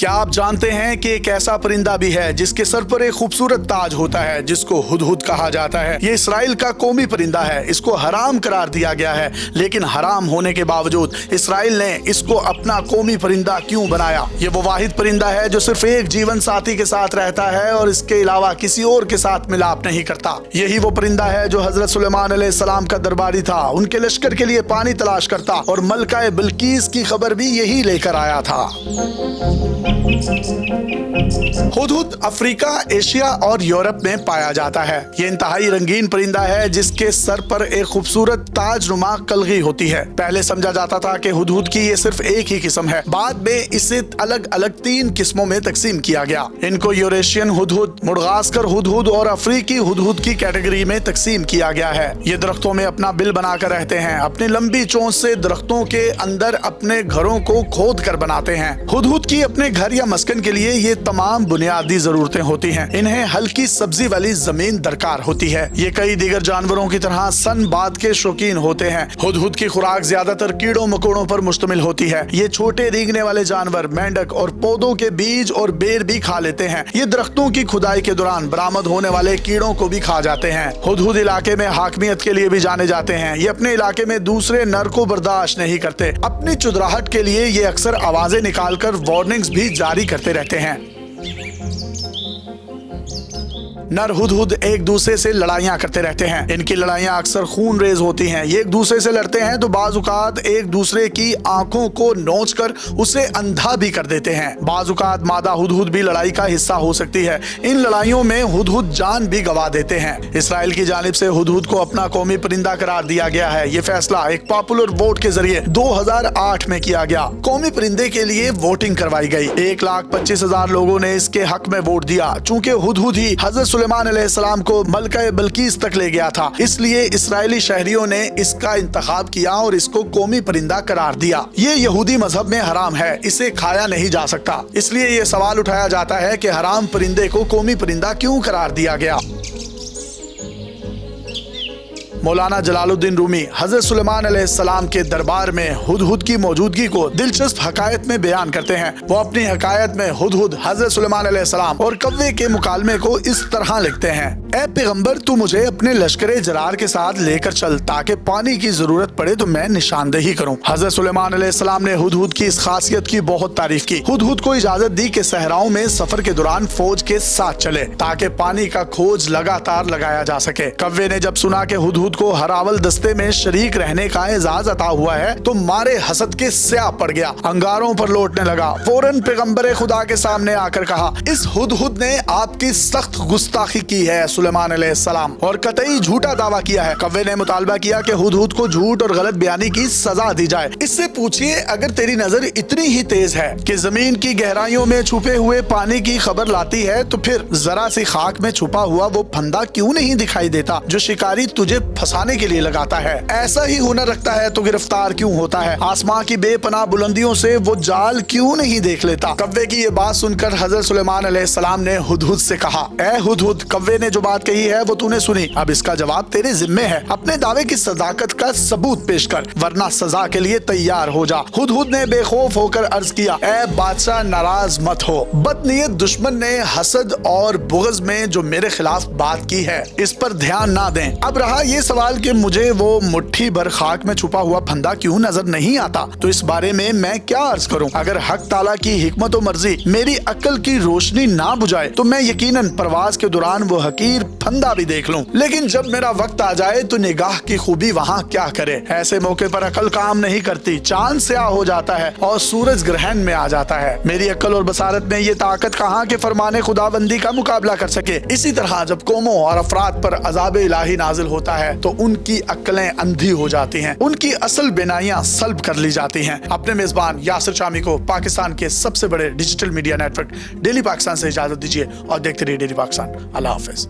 کیا آپ جانتے ہیں کہ ایک ایسا پرندہ بھی ہے جس کے سر پر ایک خوبصورت تاج ہوتا ہے جس کو ہدہد کہا جاتا ہے؟ یہ اسرائیل کا قومی پرندہ ہے۔ اس کو حرام قرار دیا گیا ہے، لیکن حرام ہونے کے باوجود اسرائیل نے اس کو اپنا قومی پرندہ کیوں بنایا؟ یہ وہ واحد پرندہ ہے جو صرف ایک جیون ساتھی کے ساتھ رہتا ہے اور اس کے علاوہ کسی اور کے ساتھ ملاپ نہیں کرتا۔ یہی وہ پرندہ ہے جو حضرت سلیمان علیہ السلام کا درباری تھا، ان کے لشکر کے لیے پانی تلاش کرتا اور ملکہ بلقیس کی خبر بھی یہی لے کر آیا تھا۔ ہدہد افریقہ، ایشیا اور یورپ میں پایا جاتا ہے۔ یہ انتہائی رنگین پرندہ ہے جس کے سر پر ایک خوبصورت تاج نما کلغی ہوتی ہے۔ پہلے سمجھا جاتا تھا کہ ہدہد کی یہ صرف ایک ہی قسم ہے، بعد میں اسے الگ الگ 3 قسموں میں تقسیم کیا گیا۔ ان کو یوریشین ہدہد، مڈغاسکر ہدہد اور افریقی ہدہد کی کیٹیگری میں تقسیم کیا گیا ہے۔ یہ درختوں میں اپنا بل بنا کر رہتے ہیں، اپنی لمبی چونچ سے درختوں کے اندر اپنے گھروں کو کھود کر بناتے ہیں۔ ہدہد کی اپنے گھر یا مسکن کے لیے یہ تمام بنیادی ضرورتیں ہوتی ہیں۔ انہیں ہلکی سبزی والی زمین درکار ہوتی ہے۔ یہ کئی دیگر جانوروں کی طرح سن باد کے شوقین ہوتے ہیں۔ ہدہد کی خوراک زیادہ تر کیڑوں مکوڑوں پر مشتمل ہوتی ہے۔ یہ چھوٹے رینگنے والے جانور، مینڈک اور پودوں کے بیج اور بیر بھی کھا لیتے ہیں۔ یہ درختوں کی کھدائی کے دوران برآمد ہونے والے کیڑوں کو بھی کھا جاتے ہیں۔ ہدہد علاقے میں حاکمیت کے لیے بھی جانے جاتے ہیں۔ یہ اپنے علاقے میں دوسرے نر کو برداشت نہیں کرتے۔ اپنی چدراہٹ کے لیے یہ اکثر آوازیں نکال کر وارننگز بھی جاری کرتے رہتے ہیں۔ نر ہدہد ایک دوسرے سے لڑائیاں کرتے رہتے ہیں۔ ان کی لڑائیاں اکثر خون ریز ہوتی ہیں۔ یہ ایک دوسرے سے لڑتے ہیں تو بعض اوقات ایک دوسرے کی آنکھوں کو نوچ کر اسے اندھا بھی کر دیتے ہیں۔ بعض اوقات مادہ ہدہد بھی لڑائی کا حصہ ہو سکتی ہے۔ ان لڑائیوں میں ہدہد جان بھی گنوا دیتے ہیں۔ اسرائیل کی جانب سے ہدہد کو اپنا قومی پرندہ قرار دیا گیا ہے۔ یہ فیصلہ ایک پاپولر ووٹ کے ذریعے 2008 میں کیا گیا۔ قومی پرندے کے لیے ووٹنگ کروائی گئی۔ 1,25,000 لوگوں نے اس کے حق میں ووٹ دیا۔ چونکہ ہدہد ہی حضرت سلیمان علیہ السلام کو ملکہ بلقیس تک لے گیا تھا، اس لیے اسرائیلی شہریوں نے اس کا انتخاب کیا اور اس کو قومی پرندہ قرار دیا۔ یہ یہودی مذہب میں حرام ہے، اسے کھایا نہیں جا سکتا۔ اس لیے یہ سوال اٹھایا جاتا ہے کہ حرام پرندے کو قومی پرندہ کیوں قرار دیا گیا؟ مولانا جلال الدین رومی حضرت سلیمان علیہ السلام کے دربار میں ہدہد کی موجودگی کو دلچسپ حقائق میں بیان کرتے ہیں۔ وہ اپنی حقائق میں ہدہد، حضرت سلیمان علیہ السلام اور کوے کے مکالمے کو اس طرح لکھتے ہیں: اے پیغمبر، تو مجھے اپنے لشکر جرار کے ساتھ لے کر چل تاکہ پانی کی ضرورت پڑے تو میں نشاندہی کروں۔ حضرت سلیمان علیہ السلام نے ہدہد کی اس خاصیت کی بہت تعریف کی۔ ہدہد کو اجازت دی کہ صحراؤں میں سفر کے دوران فوج کے ساتھ چلے تاکہ پانی کا کھوج لگاتار لگایا جا سکے۔ کوے نے جب سنا کہ ہدہد کو ہر اول دستے میں شریک رہنے کا اعزاز عطا ہوا ہے تو مارے حسد کے سیاہ پڑ گیا، انگاروں پر لوٹنے لگا۔ فوراً پیغمبر خدا کے سامنے آ کر کہا: اس ہدہد نے آپ کی سخت گستاخی کی ہے سلیمان علیہ السلام، اور قطعی جھوٹا دعویٰ کیا ہے۔ کوے نے مطالبہ کیا کہ ہدہد کو جھوٹ اور غلط بیانی کی سزا دی جائے۔ اس سے پوچھئے، اگر تیری نظر اتنی ہی تیز ہے کہ زمین کی گہرائیوں میں چھپے ہوئے پانی کی خبر لاتی ہے تو پھر ذرا سی خاک میں چھپا ہوا وہ پھندا کیوں نہیں دکھائی دیتا جو شکاری تجھے پھنسانے کے لیے لگاتا ہے؟ ایسا ہی ہنر رکھتا ہے تو گرفتار کیوں ہوتا ہے؟ آسمان کی بے پناہ بلندیوں سے وہ جال کیوں نہیں دیکھ لیتا؟ کوے کی یہ بات سن کر حضرت سلیمان علیہ السلام نے ہدہد سے کہا: اے ہدہد، کوے نے جو بات کہی ہے وہ تو نے سنی، اب اس کا جواب تیرے ذمے ہے۔ اپنے دعوے کی صداقت کا ثبوت پیش کر ورنہ سزا کے لیے تیار ہو جا۔ ہدہد نے بے خوف ہو کر عرض کیا: اے بادشاہ، ناراض مت ہو۔ بد نیت دشمن نے حسد اور بغض میں جو میرے خلاف بات کی ہے اس پر دھیان نہ دیں۔ اب رہا یہ سوال کہ مجھے وہ مٹھی بھر خاک میں چھپا ہوا پھندا کیوں نظر نہیں آتا، تو اس بارے میں کیا عرض کروں؟ اگر حق تعالیٰ کی حکمت و مرضی میری عقل کی روشنی نہ بجھائے تو میں یقیناً پرواز کے دوران وہ حقیر پھندا بھی دیکھ لوں، لیکن جب میرا وقت آ جائے تو نگاہ کی خوبی وہاں کیا کرے؟ ایسے موقع پر عقل کام نہیں کرتی، چاند سیاہ ہو جاتا ہے اور سورج گرہن میں آ جاتا ہے۔ میری عقل اور بصارت میں یہ طاقت کہاں کہ فرمان خداوندی کا مقابلہ کر سکے۔ اسی طرح جب قوموں اور افراد پر عذاب الہی نازل ہوتا ہے تو ان کی عقلیں اندھی ہو جاتی ہیں، ان کی اصل بینائیاں سلب کر لی جاتی ہیں۔ اپنے میزبان یاسر شامی کو پاکستان کے سب سے بڑے digital media network Daily Pakistan سے اجازت دیجیے اور دیکھتے رہیے ڈیلی پاکستان۔ اللہ حافظ۔